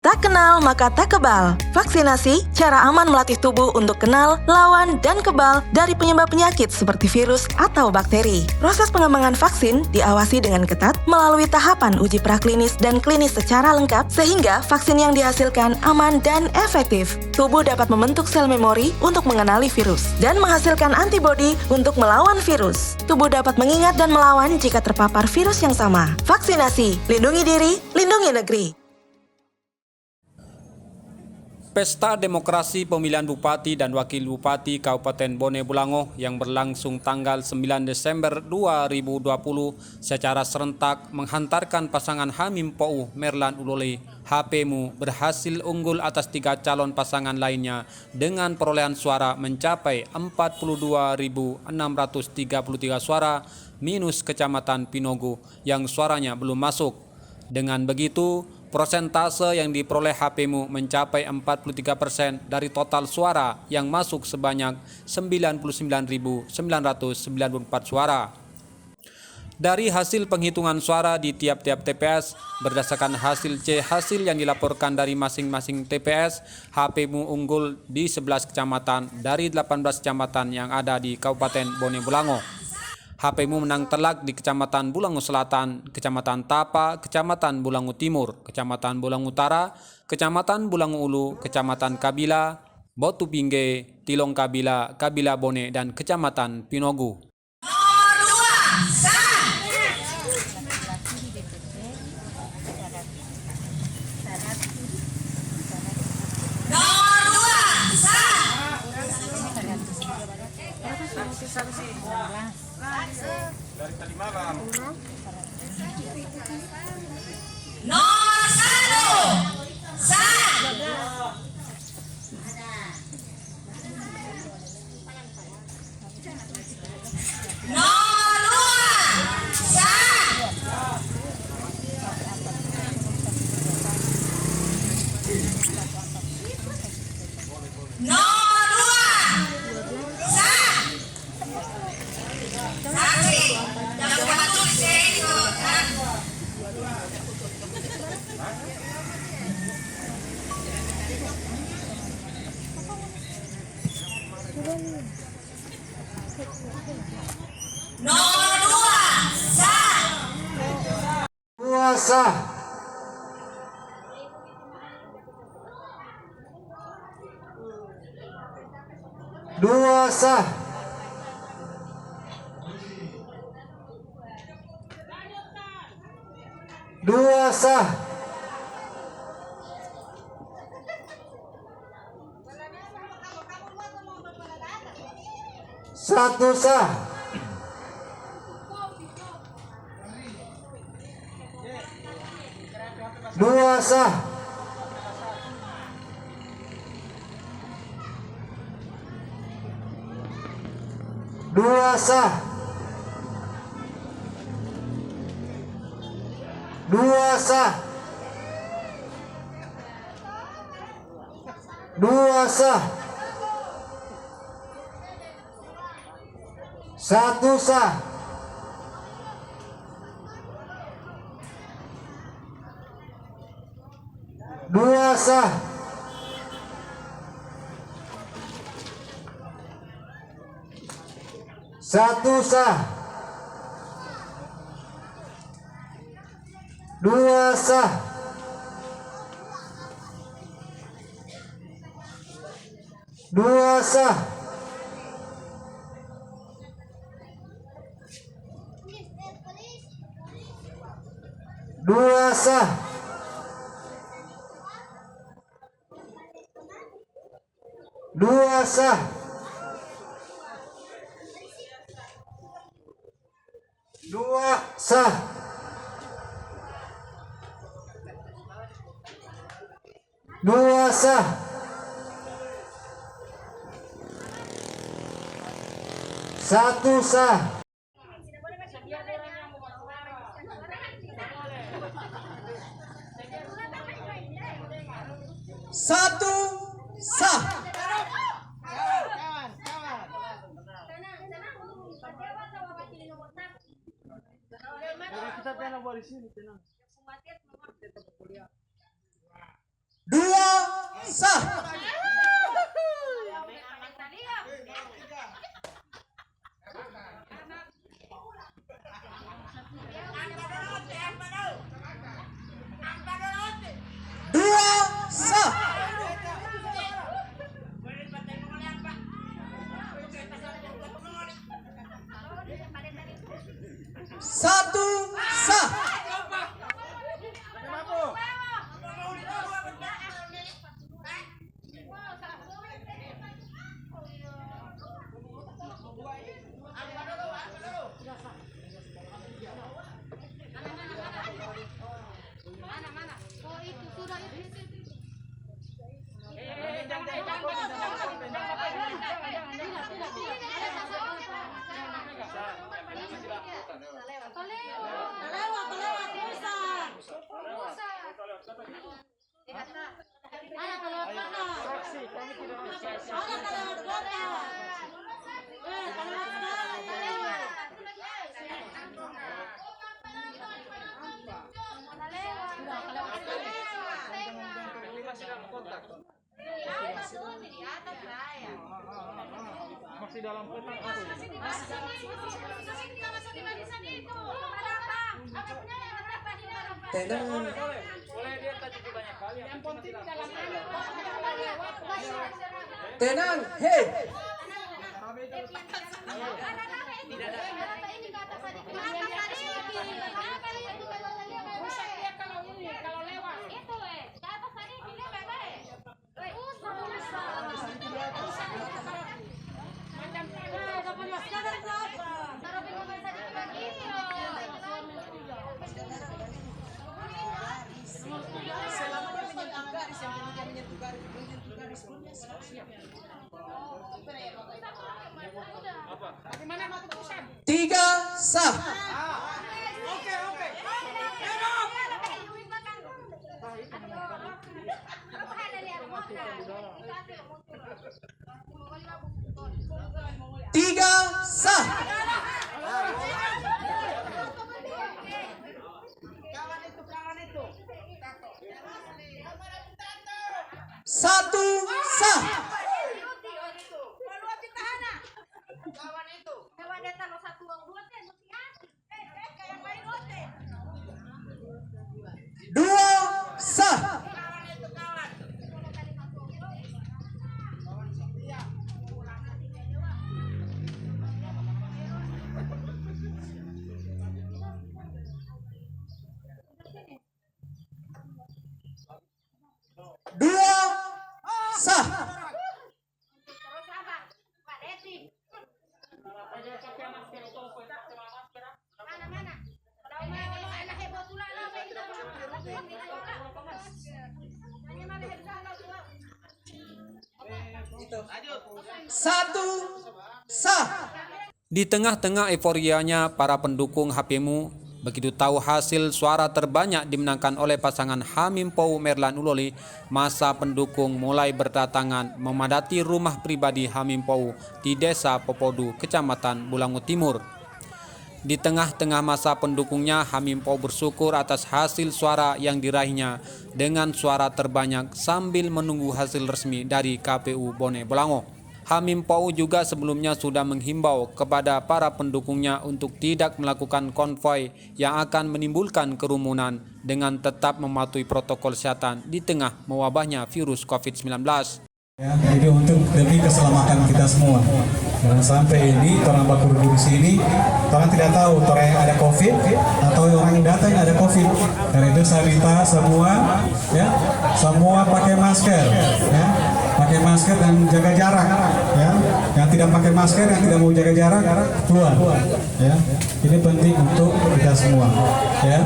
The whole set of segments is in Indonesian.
Tak kenal maka tak kebal. Vaksinasi, cara aman melatih tubuh untuk kenal, lawan, dan kebal dari penyebab penyakit seperti virus atau bakteri. Proses pengembangan vaksin diawasi dengan ketat melalui tahapan uji praklinis dan klinis secara lengkap sehingga vaksin yang dihasilkan aman dan efektif. Tubuh dapat membentuk sel memori untuk mengenali virus dan menghasilkan antibodi untuk melawan virus. Tubuh dapat mengingat dan melawan jika terpapar virus yang sama. Vaksinasi, lindungi diri, lindungi negeri. Pesta Demokrasi Pemilihan Bupati dan Wakil Bupati Kabupaten Bone Bolango yang berlangsung tanggal 9 Desember 2020 secara serentak menghantarkan pasangan Hamim Pou Merlan Ulole HPMU berhasil unggul atas 3 calon pasangan lainnya dengan perolehan suara mencapai 42.633 suara minus Kecamatan Pinogo yang suaranya belum masuk. Dengan begitu, prosentase yang diperoleh HPMU mencapai 43% dari total suara yang masuk sebanyak 99.994 suara. Dari hasil penghitungan suara di tiap-tiap TPS, berdasarkan hasil C hasil yang dilaporkan dari masing-masing TPS, HPMU unggul di 11 kecamatan dari 18 kecamatan yang ada di Kabupaten Bone Bolango. HPMU menang telak di Kecamatan Bolango Selatan, Kecamatan Tapa, Kecamatan Bolango Timur, Kecamatan Bolango Utara, Kecamatan Bolango Ulu, Kecamatan Kabila, Botu Pingge, Tilong Kabila, Kabila Bone, dan Kecamatan Pinogo. Dari tadi malam. Nomor 1 sah. Nomor 2 sah. Nomor 2 sah. Saksi, jangan lupa tulis ya itu. Nomor 2 sah. 2 sah. 2 sah. 2 sah. 1 sah. 2 sah. 2 sah. 2 sah. 2 sah. 1 sah. 2 sah. 1 sah. 2 sah. 2 sah. 2 sah. 2 sah. 2 sah. 2 sah. 1 sah. 1 sah. Kita tenang di sini, tenang. sah. Dua sah. Satu sah. Masih dalam kotak Tenang. boleh dia tadi banyak kali. Yang penting dalam Tenang. Hei. Tiga sah. Tiga sah. Satu sah. Dua sah. Dua sah. Satu sah. Di tengah-tengah euforianya para pendukung HPMU begitu tahu hasil suara terbanyak dimenangkan oleh pasangan Hamim Pou Merlan Uloli, masa pendukung mulai berdatangan memadati rumah pribadi Hamim Pou di Desa Popodu, Kecamatan Bulangu Timur. Di tengah-tengah masa pendukungnya, Hamim Pou bersyukur atas hasil suara yang diraihnya dengan suara terbanyak sambil menunggu hasil resmi dari KPU Bone Bolango. Hamim Pou juga sebelumnya sudah menghimbau kepada para pendukungnya untuk tidak melakukan konvoi yang akan menimbulkan kerumunan dengan tetap mematuhi protokol kesehatan di tengah mewabahnya virus COVID-19. Ya, jadi untuk demi keselamatan kita semua. Jangan sampai ini orang baku duduk di sini, orang tidak tahu orang yang ada COVID atau orang yang datang ada COVID. Karena itu saya minta semua, ya, semua pakai masker, ya, pakai masker dan jaga jarak, ya. Yang tidak pakai masker, yang tidak mau jaga jarak, keluar, ya. Ini penting untuk kita semua, ya.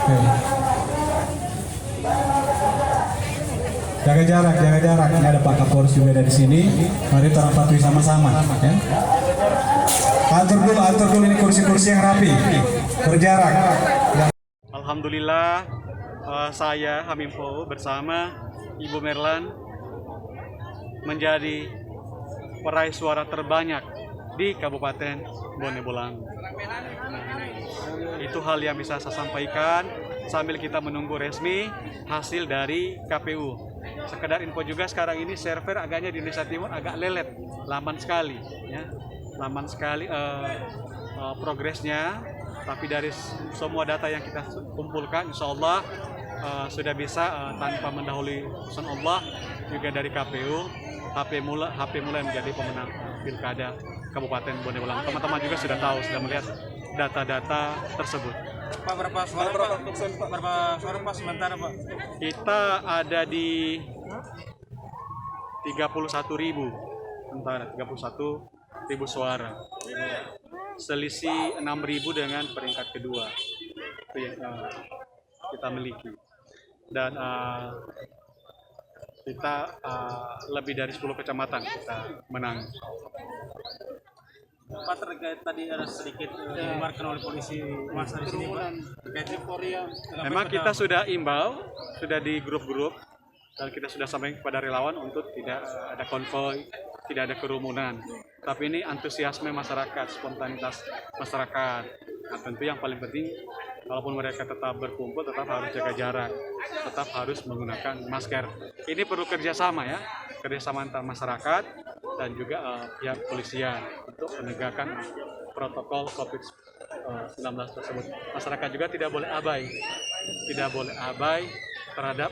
Oke. Jaga jarak. Ini ada Pak Kapolres juga dari sini. Mari kita patuhi sama-sama. Ya. Atur dulu ini kursi-kursi yang rapi, berjarak. Alhamdulillah, saya Hamim Pou bersama Ibu Merlan menjadi peraih suara terbanyak di Kabupaten Bone Bolango. Itu hal yang bisa saya sampaikan sambil kita menunggu resmi hasil dari KPU. Sekedar info juga, sekarang ini server agaknya di Indonesia Timur agak lelet, lamban sekali ya. Lamban sekali progresnya, tapi dari semua data yang kita kumpulkan insya Allah sudah bisa tanpa mendahului urusan Allah juga dari KPU HP mulai menjadi pemenang pilkada Kabupaten Bone Bolango. Teman-teman juga sudah tahu, sudah melihat data-data tersebut. Pak, berapa suara Pak sementara Pak? Kita ada di 31.000 sementara, 31.000 suara. Selisih 6.000 dengan peringkat kedua. Itu yang kita miliki. Dan kita lebih dari 10 kecamatan kita menang. Pak, terkait tadi ada sedikit dimarkan oleh polisi masa di sini Pak, terkait euforia. Memang kita sudah imbau, sudah di grup-grup, dan kita sudah sampaikan kepada relawan untuk tidak ada konvoy, tidak ada kerumunan. Tapi ini antusiasme masyarakat, spontanitas masyarakat. Nah, tentu yang paling penting, kalaupun mereka tetap berkumpul, tetap harus jaga jarak, tetap harus menggunakan masker. Ini perlu kerjasama ya, kerjasama antar masyarakat dan juga pihak polisian untuk penegakan protokol COVID-19 tersebut. Masyarakat juga tidak boleh abai terhadap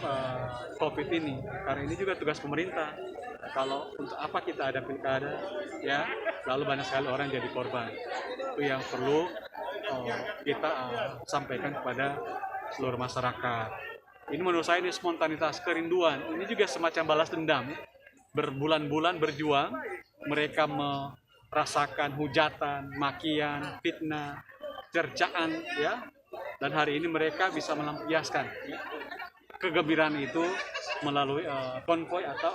COVID ini, karena ini juga tugas pemerintah. Kalau untuk apa kita ada pilkada, ya, lalu banyak sekali orang jadi korban. Itu yang perlu kita sampaikan kepada seluruh masyarakat. Ini menurut saya ini spontanitas, kerinduan. Ini juga semacam balas dendam. Berbulan-bulan berjuang, mereka merasakan hujatan, makian, fitnah, cercaan, ya. Dan hari ini mereka bisa melampiaskan kegembiraan itu melalui konvoy atau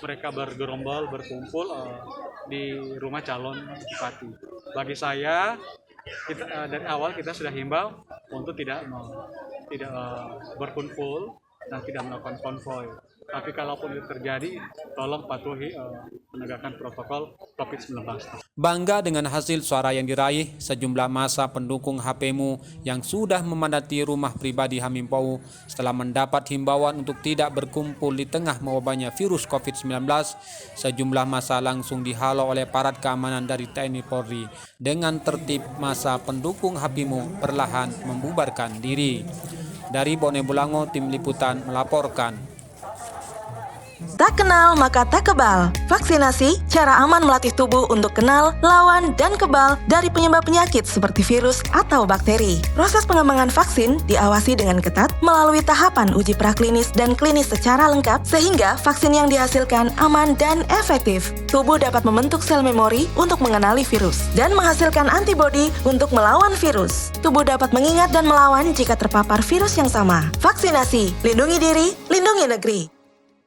mereka bergerombol, berkumpul di rumah calon bupati. Bagi saya, dari awal kita sudah himbau untuk tidak berkumpul dan tidak melakukan konvoy. Tapi kalaupun itu terjadi, tolong patuhi menegakkan protokol COVID-19. Bangga dengan hasil suara yang diraih, sejumlah massa pendukung HPMU yang sudah memadati rumah pribadi Hamimpau setelah mendapat himbauan untuk tidak berkumpul di tengah mewabahnya virus COVID-19, sejumlah massa langsung dihalau oleh aparat keamanan dari TNI Polri. Dengan tertib, massa pendukung HPMU perlahan membubarkan diri. Dari Bone Bolango, tim liputan melaporkan. Tak kenal maka tak kebal. Vaksinasi, cara aman melatih tubuh untuk kenal, lawan, dan kebal dari penyebab penyakit seperti virus atau bakteri. Proses pengembangan vaksin diawasi dengan ketat melalui tahapan uji praklinis dan klinis secara lengkap sehingga vaksin yang dihasilkan aman dan efektif. Tubuh dapat membentuk sel memori untuk mengenali virus dan menghasilkan antibodi untuk melawan virus. Tubuh dapat mengingat dan melawan jika terpapar virus yang sama. Vaksinasi, lindungi diri, lindungi negeri.